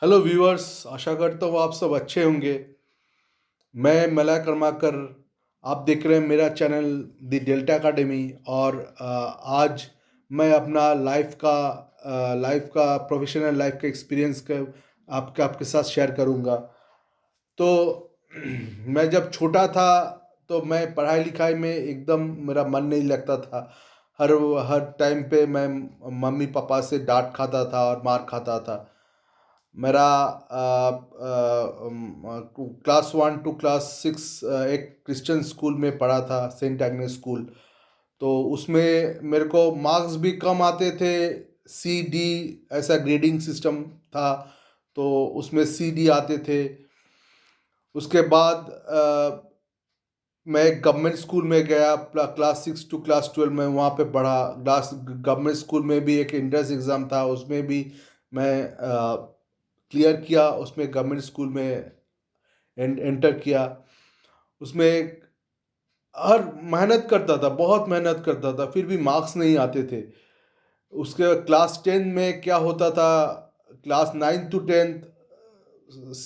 Hello viewers, आशा करता हूँ आप सब अच्छे होंगे। मैं मलय कर्माकर। आप देख रहे हैं मेरा चैनल द डेल्टा अकेडमी। और आज मैं अपना लाइफ का प्रोफेशनल लाइफ का एक्सपीरियंस का आपके साथ शेयर करूँगा। तो मैं जब छोटा था तो मैं पढ़ाई लिखाई में एकदम मेरा मन नहीं लगता था। हर हर टाइम पे मैं मम्मी पापा से डांट खाता था और मार खाता था। मेरा क्लास 1 टू क्लास 6 एक क्रिश्चियन स्कूल में पढ़ा था, सेंट एग्नेस स्कूल। तो उसमें मेरे को मार्क्स भी कम आते थे। सी डी ऐसा ग्रेडिंग सिस्टम था, तो उसमें सी डी आते थे। उसके बाद मैं गवर्नमेंट स्कूल में गया। क्लास 6 टू क्लास 12 में वहाँ पे पढ़ा। क्लास गवर्नमेंट स्कूल में भी एक एंट्रेंस एग्ज़ाम था, उसमें भी मैं क्लियर किया। उसमें गवर्नमेंट स्कूल में एंटर किया। उसमें हर मेहनत करता था, बहुत मेहनत करता था, फिर भी मार्क्स नहीं आते थे। उसके क्लास 10 में क्या होता था, class 9 to 10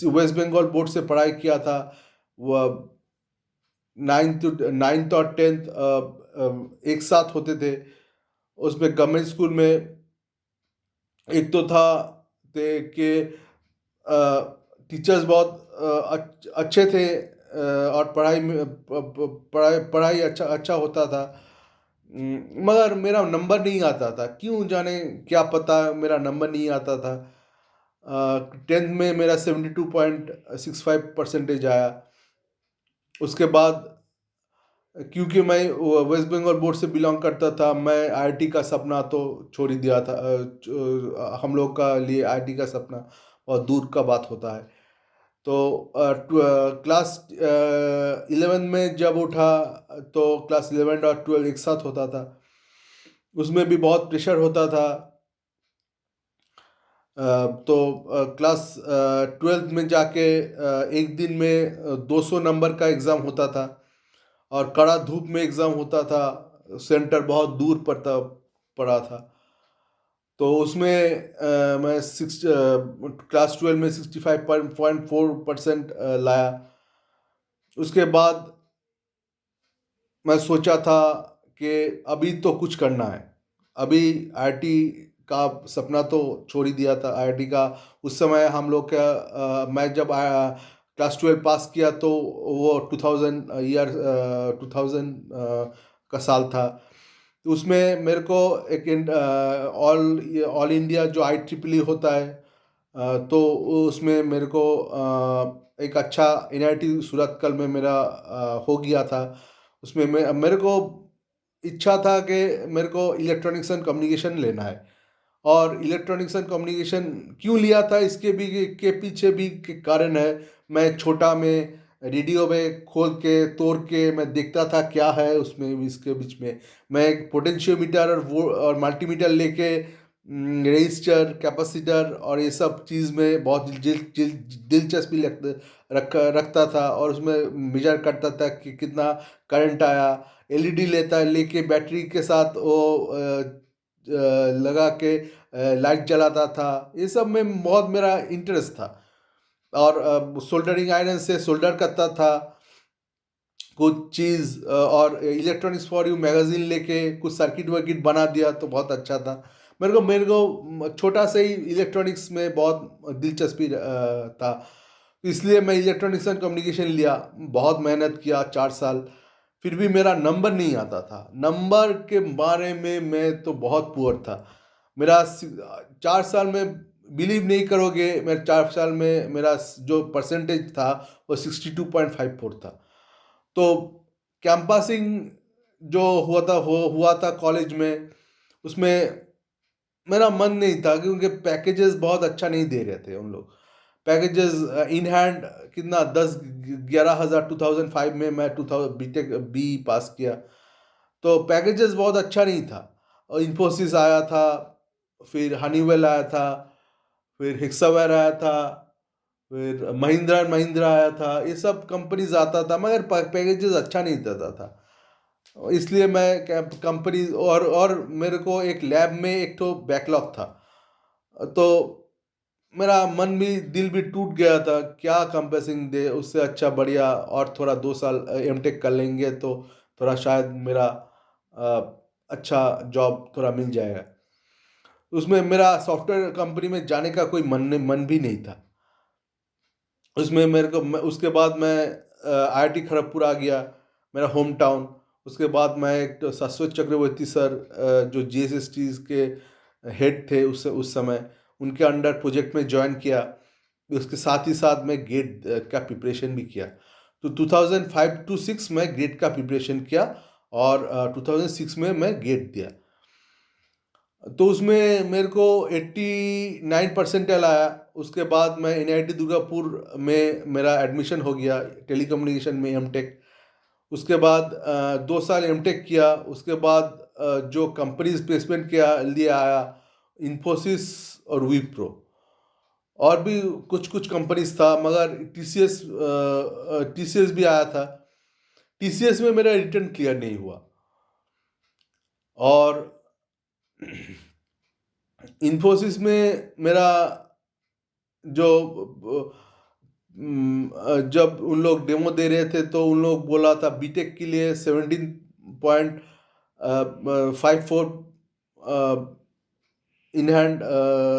West Bengal board से पढ़ाई किया था। वह नाइन्थ और 10th एक साथ होते थे। उसमें गवर्नमेंट स्कूल में एक तो था कि टीचर्स बहुत अच्छे थे, और पढ़ाई में पढ़ाई पढ़ाई अच्छा अच्छा होता था। मगर मेरा नंबर नहीं आता था, क्यों जाने, क्या पता मेरा नंबर नहीं आता था। 10th में मेरा 72.65% आया। उसके बाद क्योंकि मैं वेस्ट बंगाल बोर्ड से बिलोंग करता था, मैं आईआईटी का सपना तो छोड़ ही दिया था। हम लोग का लिए आईआईटी का सपना बहुत दूर का बात होता है। तो क्लास 11 में जब उठा तो क्लास 11 और 12 एक साथ होता था। उसमें भी बहुत प्रेशर होता था। तो क्लास 12 में जाके एक दिन में 200 नंबर का एग्ज़ाम होता था, और कड़ा धूप में एग्ज़ाम होता था। सेंटर बहुत दूर पड़ा था। तो उसमें मैं क्लास 12 में 65.4% लाया। उसके बाद मैं सोचा था कि अभी तो कुछ करना है। अभी आईआईटी का सपना तो छोड़ ही दिया था। आईआईटी का उस समय हम लोग का मैं जब क्लास 12 पास किया तो वो 2000 का साल था। तो उसमें मेरे को एक ऑल ऑल इंडिया जो IEEE होता है, तो उसमें मेरे को एक अच्छा एनआईटी सूरतकल में मेरा हो गया था। उसमें मेरे को इच्छा था कि मेरे को इलेक्ट्रॉनिक्स एंड कम्युनिकेशन लेना है। और इलेक्ट्रॉनिक्स एंड कम्युनिकेशन क्यों लिया था, इसके भी के पीछे भी के कारण है। मैं छोटा में रेडियो में खोल के तोड़ के मैं देखता था क्या है उसमें, इसके बीच में मैं एक पोटेंशियोमीटर और वो और मल्टीमीटर लेके रजिस्टर कैपेसिटर और ये सब चीज़ में बहुत दिलचस्पी रखता था, और उसमें मेजर करता था कि कितना करंट आया। एलईडी लेके बैटरी के साथ वो लगा के लाइट जलाता था। ये सब में बहुत मेरा इंटरेस्ट था। और सोल्डरिंग आयरन से सोल्डर करता था कुछ चीज़। और इलेक्ट्रॉनिक्स फॉर यू मैगजीन लेके कुछ सर्किट वर्किट बना दिया तो बहुत अच्छा था। मेरे को छोटा से ही इलेक्ट्रॉनिक्स में बहुत दिलचस्पी था। इसलिए मैं इलेक्ट्रॉनिक्स एंड कम्युनिकेशन लिया। बहुत मेहनत किया 4 साल, फिर भी मेरा नंबर नहीं आता था। नंबर के बारे में मैं तो बहुत पुअर था। मेरा 4 साल में, बिलीव नहीं करोगे, मेरे 4 साल में मेरा जो परसेंटेज था वो 62.54 था। तो कैंपसिंग जो हुआ था कॉलेज में, उसमें मेरा मन नहीं था, क्योंकि पैकेजेस बहुत अच्छा नहीं दे रहे थे उन लोग। पैकेजेस इन हैंड कितना 10-11 हज़ार 2005 में मैं 2000 बीटेक बी पास किया। तो पैकेजेस बहुत अच्छा नहीं था। और इन्फोसिस आया था, फिर हनीवेल आया था, फिर हिक्सावेर आया था, फिर महिंद्रा एंड महिंद्रा आया था। ये सब कंपनीज आता था, मगर पैकेजेस अच्छा नहीं देता था। इसलिए मैं कंपनी, और मेरे को एक लैब में एक तो बैकलॉग था। तो मेरा मन भी दिल भी टूट गया था, क्या कंपेसिंग दे, उससे अच्छा बढ़िया और थोड़ा 2 साल एमटेक कर लेंगे तो थोड़ा शायद मेरा अच्छा जॉब थोड़ा मिल जाएगा। उसमें मेरा सॉफ्टवेयर कंपनी में जाने का कोई मन भी नहीं था। उसमें उसके बाद मैं आईआईटी खड़गपुर आ गया, मेरा होम टाउन। उसके बाद मैं एक तो शाश्वत चक्रवर्ती सर, जो जीएसएसटी के हेड थे उस समय, उनके अंडर प्रोजेक्ट में ज्वाइन किया। उसके साथ ही साथ मैं गेट का प्रिपरेशन भी किया। तो 2005 टू 6 में गेट का प्रिपरेशन किया और 2006 में मैं गेट दिया। तो उसमें मेरे को 89% आया। उसके बाद मैं एनआईटी दुर्गापुर में मेरा एडमिशन हो गया टेलीकम्युनिकेशन में एमटेक। उसके बाद 2 साल एमटेक किया। उसके बाद जो कंपनीज प्लेसमेंट किया लिए आया, इन्फोसिस और विप्रो, और भी कुछ कुछ कंपनीज था, मगर टीसीएस भी आया था। टीसीएस में मेरा रिटर्न क्लियर नहीं हुआ। और इन्फोसिस में मेरा जो जब उन लोग डेमो दे रहे थे तो उन लोग बोला था बीटेक के लिए 17.54 इन हैंड,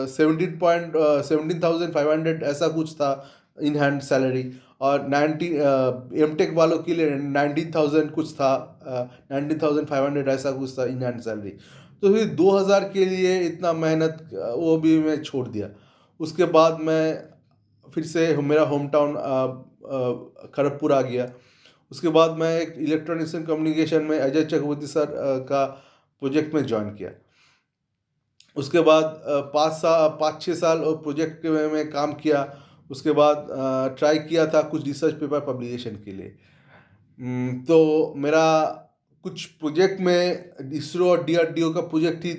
17,500 ऐसा कुछ था इन हैंड सैलरी। और एमटेक वालों के लिए 19,000 कुछ था, 19,500 ऐसा कुछ था इन हैंड सैलरी। तो फिर 2,000 के लिए इतना मेहनत, वो भी मैं छोड़ दिया। उसके बाद मैं फिर से मेरा होम टाउन खड़गपुर आ गया। उसके बाद मैं एक इलेक्ट्रॉनिक्स एंड कम्युनिकेशन में अजय चक्रवर्ती सर का प्रोजेक्ट में ज्वाइन किया। उसके बाद 5-6 साल और प्रोजेक्ट में मैं काम किया। उसके बाद ट्राई किया था कुछ रिसर्च पेपर पब्लिकेशन के लिए। तो मेरा कुछ प्रोजेक्ट में इसरो और डीआरडीओ का प्रोजेक्ट ही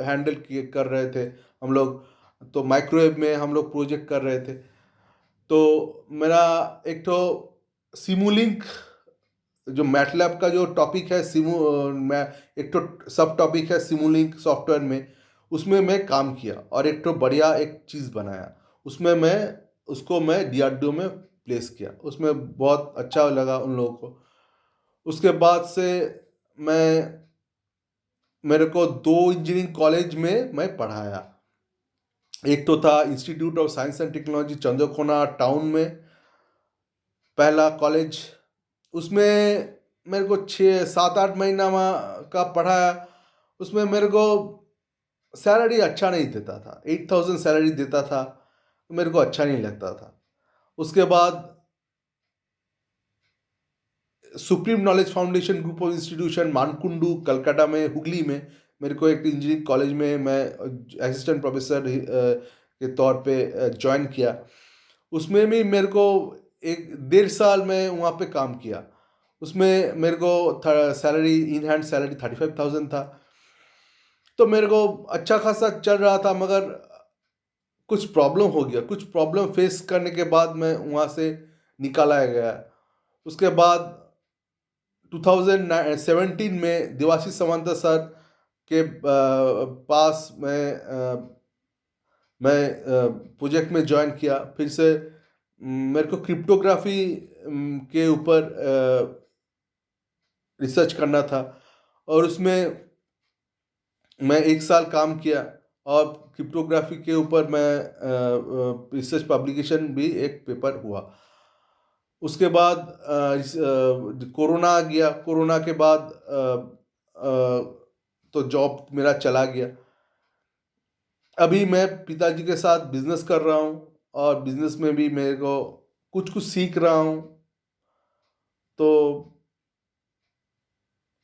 हैंडल कर रहे थे हम लोग। तो माइक्रोवेव में हम लोग प्रोजेक्ट कर रहे थे। तो मेरा एक तो सिमुलिंक, जो मैटलैब का जो टॉपिक है, मैं एक तो सब टॉपिक है सिमुलिंक सॉफ्टवेयर में, उसमें मैं काम किया और एक तो बढ़िया एक चीज़ बनाया। उसमें मैं डीआरडीओ में प्लेस किया। उसमें बहुत अच्छा लगा उन लोगों को। उसके बाद से मैं मेरे को 2 इंजीनियरिंग कॉलेज में मैं पढ़ाया। एक तो था institute of science and technology Chandrakona town में, पहला कॉलेज। उसमें मेरे को 6-7-8 महीना का पढ़ाया। उसमें मेरे को सैलरी अच्छा नहीं देता था, 8,000 सैलरी देता था, मेरे को अच्छा नहीं लगता था। उसके बाद supreme knowledge foundation group of institution Mankundu Calcutta में, हुगली में, मेरे को एक इंजीनियरिंग कॉलेज में मैं असिस्टेंट प्रोफेसर के तौर पे ज्वाइन किया। उसमें भी मेरे को 1.5 साल में वहाँ पे काम किया। उसमें मेरे को सैलरी इन हैंड सैलरी 35,000 था। तो मेरे को अच्छा खासा चल रहा था, मगर कुछ प्रॉब्लम हो गया। कुछ प्रॉब्लम फेस करने के बाद मैं वहाँ से निकाला गया। उसके बाद 2017 में देवाशीष सामंता सर के पास मैं प्रोजेक्ट में ज्वाइन किया। फिर से मेरे को क्रिप्टोग्राफी के ऊपर रिसर्च करना था, और उसमें मैं 1 साल काम किया। और क्रिप्टोग्राफी के ऊपर मैं रिसर्च पब्लिकेशन भी एक पेपर हुआ। उसके बाद कोरोना आ गया। कोरोना के बाद तो जॉब मेरा चला गया। अभी मैं पिताजी के साथ बिजनेस कर रहा हूँ, और बिजनेस में भी मेरे को कुछ कुछ सीख रहा हूँ। तो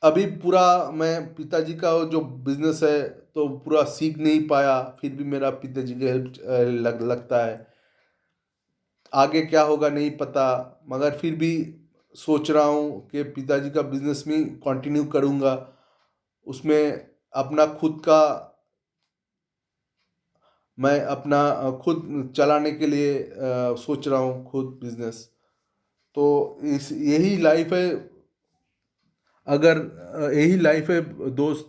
अभी पूरा मैं पिताजी का जो बिजनेस है तो पूरा सीख नहीं पाया, फिर भी मेरा पिताजी की हेल्प लगता है। आगे क्या होगा नहीं पता, मगर फिर भी सोच रहा हूँ कि पिताजी का बिजनेस में कंटिन्यू करूँगा। उसमें अपना खुद का, मैं अपना खुद चलाने के लिए सोच रहा हूँ खुद बिजनेस। तो इस यही लाइफ है। अगर यही लाइफ है दोस्त।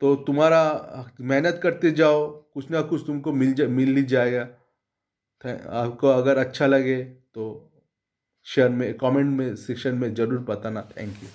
तो तुम्हारा मेहनत करते जाओ, कुछ ना कुछ तुमको मिल ही जाएगा। आपको अगर अच्छा लगे तो शेयर में, कमेंट में, सेक्शन में ज़रूर बताना। Thank you.